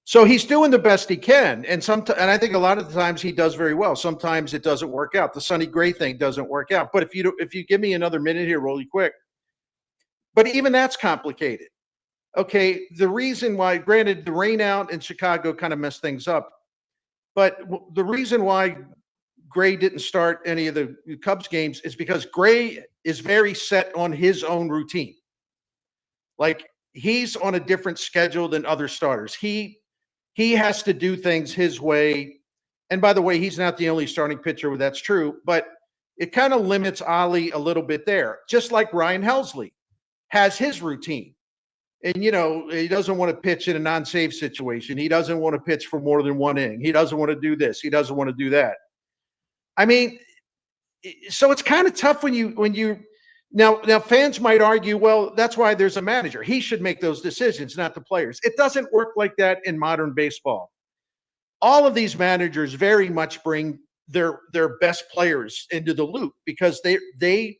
So he's doing the best he can, and I think a lot of the times he does very well. Sometimes it doesn't work out. The Sonny Gray thing doesn't work out. But if you give me another minute here, really quick, but even that's complicated. Okay, the reason why, granted, the rain out in Chicago kind of messed things up, but the reason why Gray didn't start any of the Cubs games is because Gray is very set on his own routine. He's on a different schedule than other starters. He has to do things his way. And by the way, he's not the only starting pitcher where that's true, but it kind of limits Oli a little bit there. Just like Ryan Helsley has his routine. And, he doesn't want to pitch in a non-save situation. He doesn't want to pitch for more than 1 inning. He doesn't want to do this. He doesn't want to do that. I mean, so it's kind of tough when you now fans might argue, well, that's why there's a manager. He should make those decisions, not the players. It doesn't work like that in modern baseball. All of these managers very much bring their best players into the loop because they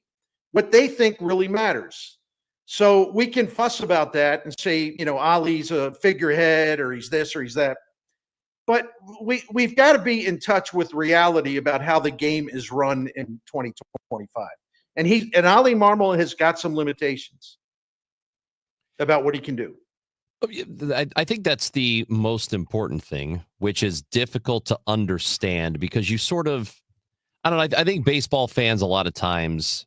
what they think really matters. So we can fuss about that and say, Oli's a figurehead or he's this or he's that. But we've got to be in touch with reality about how the game is run in 2025. And Oli Marmol has got some limitations about what he can do. I think that's the most important thing, which is difficult to understand because you sort of, I don't know, I think baseball fans a lot of times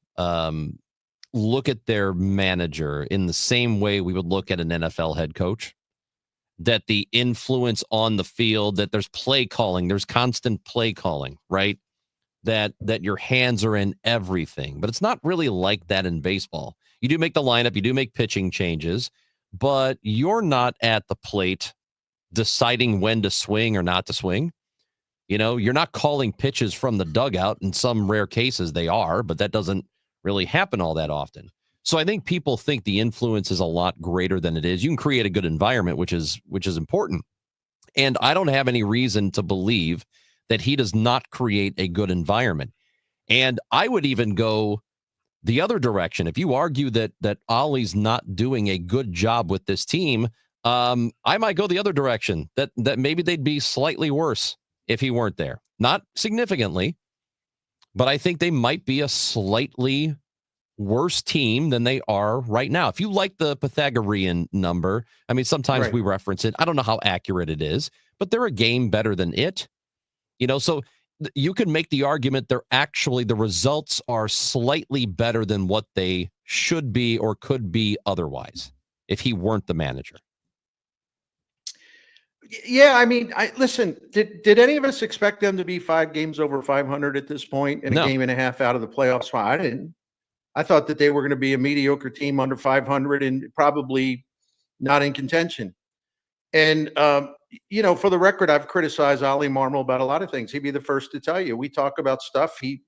look at their manager in the same way we would look at an NFL head coach, that the influence on the field, that there's play calling, there's constant play calling, right? that your hands are in everything. But it's not really like that in baseball. You do make the lineup, you do make pitching changes, but you're not at the plate deciding when to swing or not to swing. You know, you're not calling pitches from the dugout. In some rare cases they are, but that doesn't really happen all that often. So I think people think the influence is a lot greater than it is. You can create a good environment, which is important. And I don't have any reason to believe that he does not create a good environment. And I would even go the other direction. If you argue that Oli's not doing a good job with this team, I might go the other direction, that maybe they'd be slightly worse if he weren't there. Not significantly, but I think they might be a slightly worse team than they are right now. If you like the Pythagorean number, I mean, sometimes we reference it. I don't know how accurate it is, but they're a game better than it. You know, so you can make the argument they're actually, the results are slightly better than what they should be or could be otherwise if he weren't the manager. Yeah, I mean, listen, did any of us expect them to be 5 games over 500 at this point and a game and a half out of the playoffs? I didn't. I thought that they were going to be a mediocre team under 500 and probably not in contention. And, you know, for the record, I've criticized Oli Marmol about a lot of things. He'd be the first to tell you. We talk about stuff. He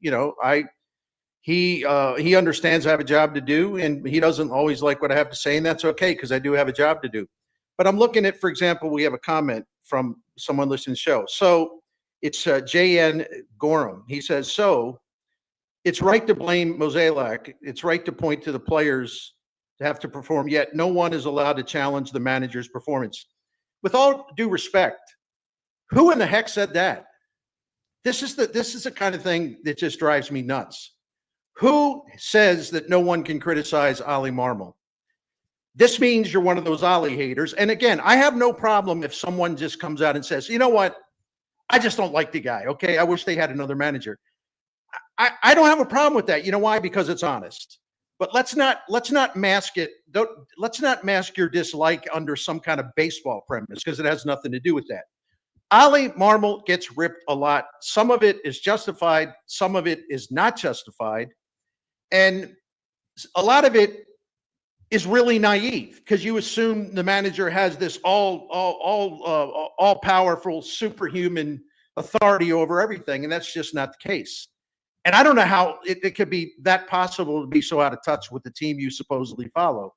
understands I have a job to do, and he doesn't always like what I have to say, and that's okay because I do have a job to do. But I'm looking at, for example, we have a comment from someone listening to the show. So it's J.N. Gorham. He says, so it's right to blame Mozeliak. It's right to point to the players to have to perform, yet no one is allowed to challenge the manager's performance. With all due respect, who in the heck said that? This is the kind of thing that just drives me nuts. Who says that no one can criticize Oli Marmol? This means you're one of those Oli haters. And again, I have no problem if someone just comes out and says, you know what? I just don't like the guy. Okay. I wish they had another manager. I don't have a problem with that. You know why? Because it's honest. But let's not mask it. Let's not mask your dislike under some kind of baseball premise because it has nothing to do with that. Oli Marmol gets ripped a lot. Some of it is justified. Some of it is not justified. And a lot of it is really naive because you assume the manager has this all powerful superhuman authority over everything. And that's just not the case. And I don't know how it could be that possible to be so out of touch with the team you supposedly follow.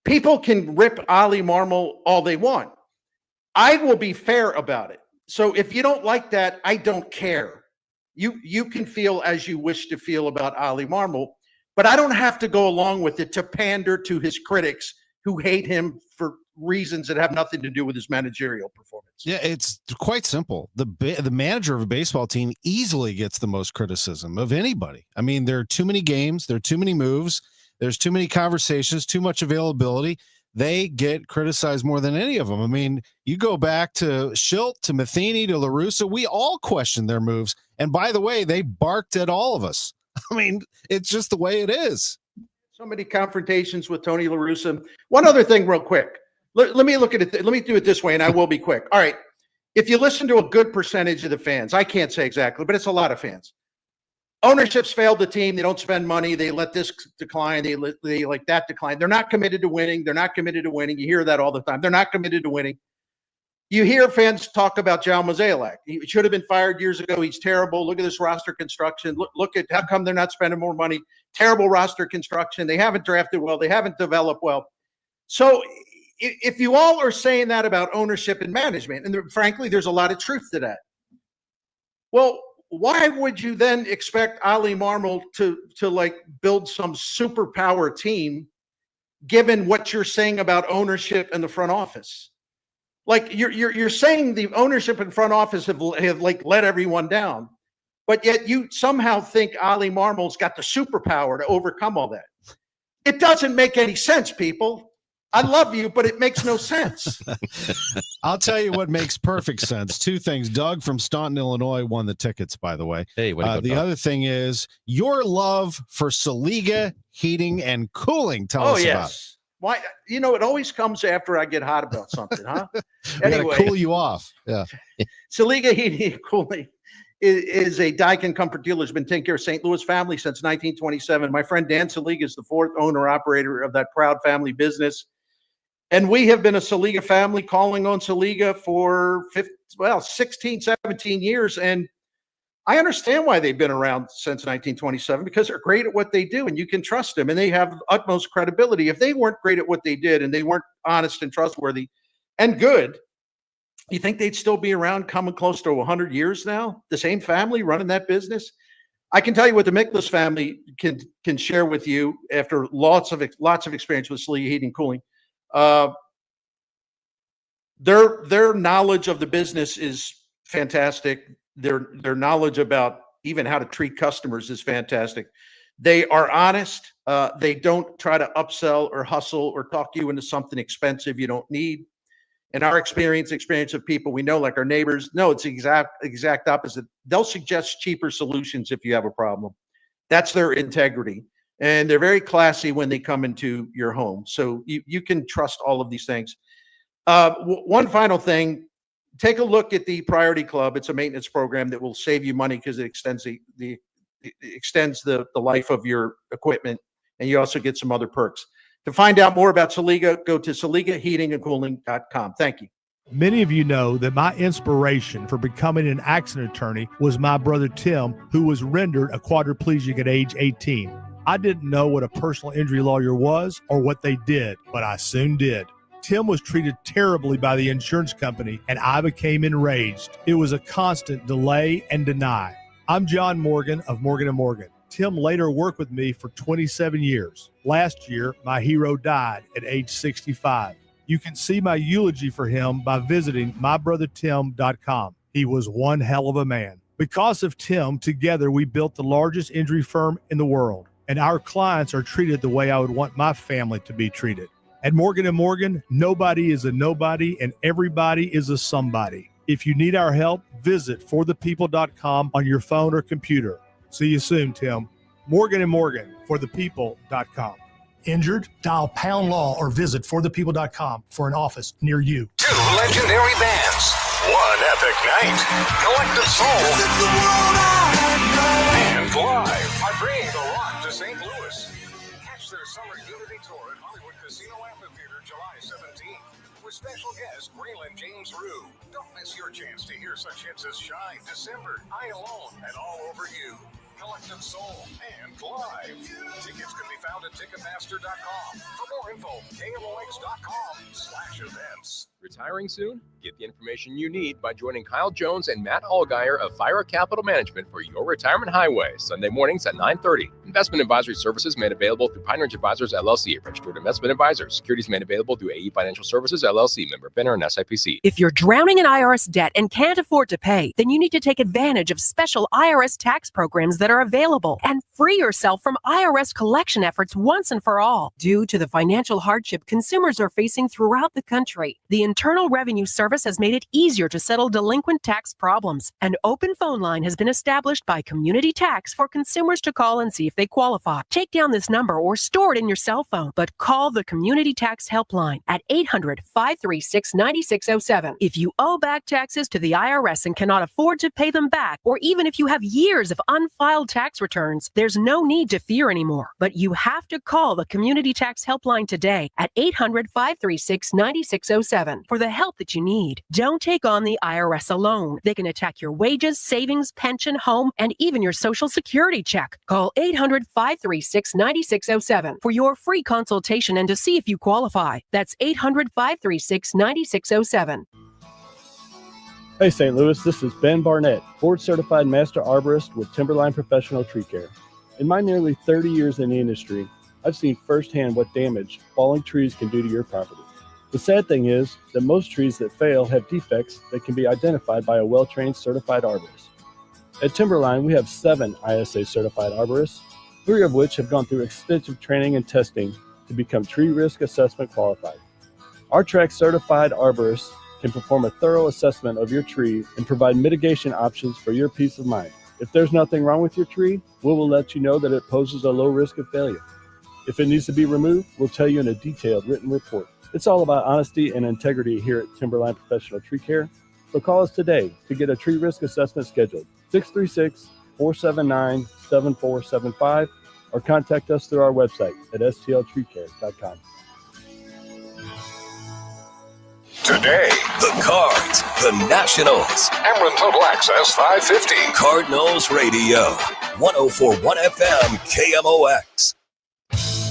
People can rip Oli Marmol all they want. I will be fair about it. So if you don't like that, I don't care. You can feel as you wish to feel about Oli Marmol, but I don't have to go along with it to pander to his critics who hate him for reasons that have nothing to do with his managerial performance. Yeah, it's quite simple. The manager of a baseball team easily gets the most criticism of anybody. I mean, there are too many games, there are too many moves, there's too many conversations, too much availability. They get criticized more than any of them. I mean, you go back to Schilt, to Matheny, to La Russa, we all questioned their moves. And by the way, they barked at all of us. I mean, it's just the way it is. So many confrontations with Tony La Russa. One other thing real quick. Let me look at it. Let me do it this way, and I will be quick. All right. If you listen to a good percentage of the fans, I can't say exactly, but it's a lot of fans. Ownership's failed the team. They don't spend money. They let this decline. They like that decline. They're not committed to winning. They're not committed to winning. You hear that all the time. They're not committed to winning. You hear fans talk about Joe Mozeliak. He should have been fired years ago. He's terrible. Look at this roster construction. Look at how come they're not spending more money. Terrible roster construction. They haven't drafted well. They haven't developed well. So if you all are saying that about ownership and management, and frankly, there's a lot of truth to that. Well, why would you then expect Oli Marmol to like build some superpower team, given what you're saying about ownership and the front office? Like you're saying the ownership and front office have like let everyone down, but yet you somehow think Oli Marmol's got the superpower to overcome all that. It doesn't make any sense, people. I love you, but it makes no sense. I'll tell you what makes perfect sense. Two things. Doug from Staunton, Illinois won the tickets, by the way. Hey, the other thing is your love for Saliga Heating and Cooling. Tell us about it. Why? You know, it always comes after I get hot about something, huh? Anyway, gotta cool you off. Yeah. Saliga Heating and Cooling is a Daikin Comfort dealer. Has been taking care of St. Louis family since 1927. My friend Dan Saliga is the fourth owner operator of that proud family business. And we have been a Saliga family calling on Saliga for 16, 17 years. And I understand why they've been around since 1927, because they're great at what they do and you can trust them and they have utmost credibility. If they weren't great at what they did and they weren't honest and trustworthy and good, you think they'd still be around coming close to 100 years now? The same family running that business? I can tell you what the Miklas family can share with you after lots of experience with Saliga Heating and Cooling. Their knowledge of the business is fantastic. Their knowledge about even how to treat customers is fantastic. They are honest. They don't try to upsell or hustle or talk you into something expensive you don't need. In our experience of people we know, like our neighbors, no, it's the exact opposite. They'll suggest cheaper solutions if you have a problem. That's their integrity. And they're very classy when they come into your home. So you can trust all of these things. One final thing, take a look at the Priority Club. It's a maintenance program that will save you money because it extends the life of your equipment, and you also get some other perks. To find out more about Saliga, go to SaligaHeatingandCooling.com. Thank you. Many of you know that my inspiration for becoming an accident attorney was my brother Tim, who was rendered a quadriplegic at age 18. I didn't know what a personal injury lawyer was or what they did, but I soon did. Tim was treated terribly by the insurance company, and I became enraged. It was a constant delay and deny. I'm John Morgan of Morgan & Morgan. Tim later worked with me for 27 years. Last year, my hero died at age 65. You can see my eulogy for him by visiting mybrothertim.com. He was one hell of a man. Because of Tim, together we built the largest injury firm in the world, and our clients are treated the way I would want my family to be treated. At Morgan & Morgan, nobody is a nobody and everybody is a somebody. If you need our help, visit forthepeople.com on your phone or computer. See you soon, Tim. Morgan & Morgan, forthepeople.com. Injured? Dial Pound Law or visit forthepeople.com for an office near you. Two legendary bands, one epic night, Collective Soul, and Live are bringing the rock to St. Louis. Catch their summer unity tour at Hollywood Casino Amphitheater July 17th with special guest Braylon James Rue. Don't miss your chance to hear such hits as Shine, December, I Alone, and All Over You. Collective Soul and Live. Tickets can be found at Ticketmaster.com. For more info, KMOX.com/events. Retiring soon? Get the information you need by joining Kyle Jones and Matt Allgeier of Fire Capital Management for your retirement highway, Sunday mornings at 9:30. Investment advisory services made available through Pine Ridge Advisors, LLC, registered investment advisors. Securities made available through AE Financial Services, LLC, member FINRA and SIPC. If you're drowning in IRS debt and can't afford to pay, then you need to take advantage of special IRS tax programs that are available and free yourself from IRS collection efforts once and for all. Due to the financial hardship consumers are facing throughout the country, the Internal Revenue Service has made it easier to settle delinquent tax problems. An open phone line has been established by Community Tax for consumers to call and see if they qualify. Take down this number or store it in your cell phone, but call the Community Tax Helpline at 800-536-9607. If you owe back taxes to the IRS and cannot afford to pay them back, or even if you have years of unfiled tax returns, there's no need to fear anymore. But you have to call the Community Tax Helpline today at 800-536-9607 for the help that you need. Don't take on the IRS alone. They can attack your wages, savings, pension, home, and even your Social Security check. Call 800-536-9607 for your free consultation and to see if you qualify. That's 800-536-9607. Hey St. Louis, this is Ben Barnett, board certified master arborist with Timberline Professional Tree Care. In my nearly 30 years in the industry, I've seen firsthand what damage falling trees can do to your property. The sad thing is that most trees that fail have defects that can be identified by a well-trained certified arborist. At Timberline, we have 7 ISA certified arborists, 3 of which have gone through extensive training and testing to become tree risk assessment qualified. Our track certified arborists can perform a thorough assessment of your tree and provide mitigation options for your peace of mind. If there's nothing wrong with your tree, we will let you know that it poses a low risk of failure. If it needs to be removed, we'll tell you in a detailed written report. It's all about honesty and integrity here at Timberline Professional Tree Care. So call us today to get a tree risk assessment scheduled. 636-479-7475 or contact us through our website at stltreecare.com. Today, The Cards, the Nationals. Ameren Total Access 550. Cardinals Radio, 104.1 FM, KMOX.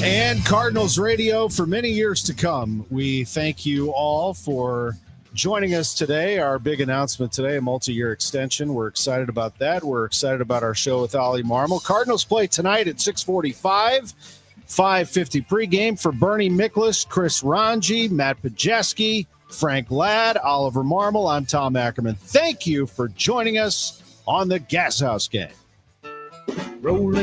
And Cardinals Radio for many years to come. We thank you all for joining us today. Our big announcement today, a multi-year extension. We're excited about that. We're excited about our show with Oli Marmol. Cardinals play tonight at 6:45, 5:50 pregame for Bernie Miklasz, Chris Ranji, Matt Pajeski, Frank Ladd, Oliver Marmol. I'm Tom Ackerman. Thank you for joining us on the Gashouse Gang. Rolling.